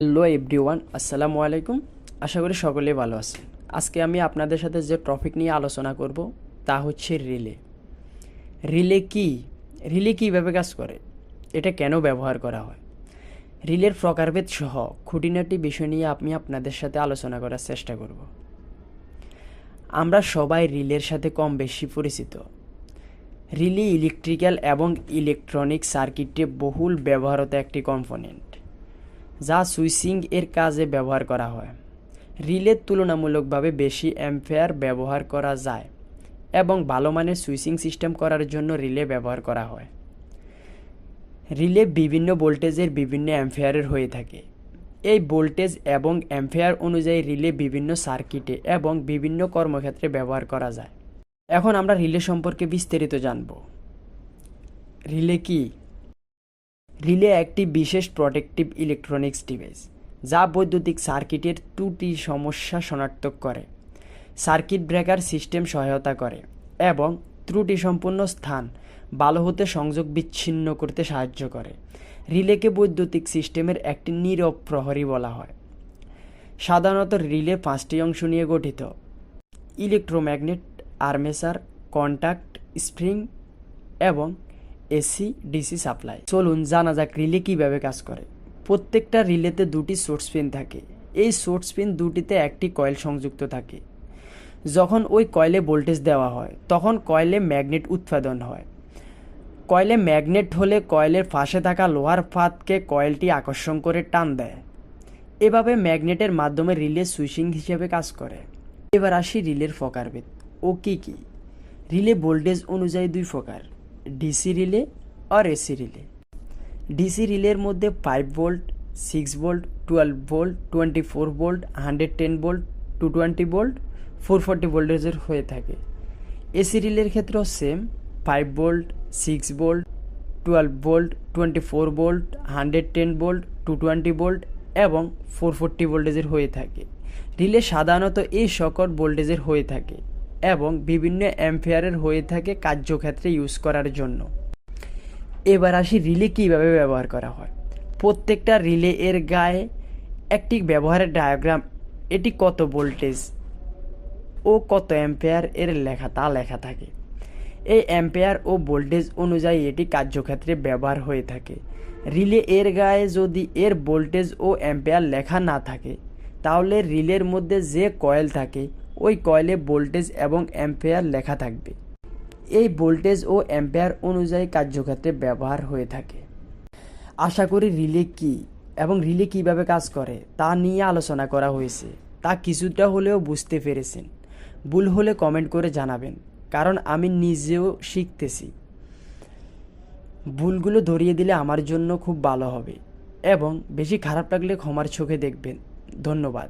Hello everyone, আসসালামু আলাইকুম। আশা করি সকলেই ভালো আছেন। আজকে আমি আপনাদের সাথে যে টপিক নিয়ে আলোচনা করব তা হচ্ছে রিলে। রিলে কি? রিলে কীভাবে কাজ করে? এটা কেন ব্যবহার করা হয়? রিলের প্রকারভেদ সহ খুঁটিনাটি বিষয় নিয়ে আমি আপনাদের সাথে আলোচনা করার চেষ্টা করব। আমরা সবাই রিলের সাথে কম বেশি পরিচিত। রিলে ইলেকট্রিক্যাল এবং ইলেকট্রনিক সার্কিটে বহুল ব্যবহৃত একটি কম্পোনেন্ট, যা সুইচিং এর কাজে ব্যবহার করা হয়। রিলের তুলনামূলকভাবে বেশি অ্যাম্পেয়ার ব্যবহার করা যায় এবং ভালো মানের সুইচিং সিস্টেম করার জন্য রিলে ব্যবহার করা হয়। রিলে বিভিন্ন ভোল্টেজের বিভিন্ন অ্যাম্পেয়ারের হয়ে থাকে। এই ভোল্টেজ এবং অ্যাম্পেয়ার অনুযায়ী রিলে বিভিন্ন সার্কিটে এবং বিভিন্ন কর্মক্ষেত্রে ব্যবহার করা যায়। এখন আমরা রিলে সম্পর্কে বিস্তারিত জানব। রিলে কি? রিলে একটি বিশেষ প্রোটেক্টিভ ইলেকট্রনিক্স ডিভাইস, যা বৈদ্যুতিক সার্কিটের ত্রুটি সমস্যা শনাক্ত করে, সার্কিট ব্রেকার সিস্টেম সহায়তা করে এবং ত্রুটি সম্পূর্ণ স্থান ভালো হতে সংযোগ বিচ্ছিন্ন করতে সাহায্য করে। রিলেকে বৈদ্যুতিক সিস্টেমের একটি নীরব প্রহরী বলা হয়। সাধারণত রিলে 5টি অংশ নিয়ে গঠিত: ইলেকট্রোম্যাগনেট, আর্মেচার, কন্টাক্ট, স্প্রিং এবং এসি ডিসি সাপ্লাই। চলুন জানা যাক রিলে কীভাবে কাজ করে। প্রত্যেকটা রিলেতে দুটি সোর্স পিন থাকে। এই সোর্স পিন দুটিতে একটি কয়েল সংযুক্ত থাকে। যখন ওই কয়েলে ভোল্টেজ দেওয়া হয় তখন কয়েলে ম্যাগনেট উৎপাদন হয়। কয়েলে ম্যাগনেট হলে কয়েলের পাশে থাকা লোহার ফাঁদকে কয়েলটি আকর্ষণ করে টান দেয়। এভাবে ম্যাগনেটের মাধ্যমে রিলে সুইচিং হিসেবে কাজ করে। এবার আসি রিলের প্রকারভেদ ও কী কী। রিলে ভোল্টেজ অনুযায়ী দুই প্রকার: ডিসি রিলে আর এসি রিলে। ডিসি রিলের মধ্যে 5 volt, 6 volt, 12 volt, 24 volt, 110 volt, 220 volt, 440 ভোল্টেজের হয়ে থাকে। এসি রিলের ক্ষেত্রেও same, 5 volt, 6 volt, 12 volt, 24 volt, 110 volt, 220 volt এবং 440 ভোল্টেজের হয়ে থাকে। রিলে সাধারণত এই সকল ভোল্টেজের হয়ে থাকে এবং বিভিন্ন অ্যাম্পিয়ারের হয়ে থাকে কার্যক্ষেত্রে ইউজ করার জন্য। এবার আসি রিলে কীভাবে ব্যবহার করা হয়। প্রত্যেকটা রিলে এর গায়ে একটি ব্যবহারের ডায়াগ্রাম, এটি কত ভোল্টেজ ও কত অ্যাম্পিয়ার এর লেখা থাকে। এই অ্যাম্পিয়ার ও ভোল্টেজ অনুযায়ী এটি কার্যক্ষেত্রে ব্যবহার হয়ে থাকে। রিলে এর গায়ে যদি এর ভোল্টেজ ও অ্যাম্পিয়ার লেখা না থাকে, তাহলে রিলের মধ্যে যে কয়েল থাকে ওই কয়েলে ভোল্টেজ এবং অ্যাম্পিয়ার লেখা থাকবে। এই ভোল্টেজ ও অ্যাম্পিয়ার অনুযায়ী কার্যক্ষেত্রে ব্যবহার হয়ে থাকে। আশা করি রিলে কি এবং রিলে কিভাবে কাজ করে তা নিয়ে আলোচনা করা হয়েছে, তা কিছুটা হলেও বুঝতে পেরেছেন। ভুল হলে কমেন্ট করে জানাবেন, কারণ আমি নিজেও শিখতেছি। ভুলগুলো ধরিয়ে দিলে আমার জন্য খুব ভালো হবে এবং বেশি খারাপ লাগলে ক্ষমার চোখে দেখবেন। ধন্যবাদ।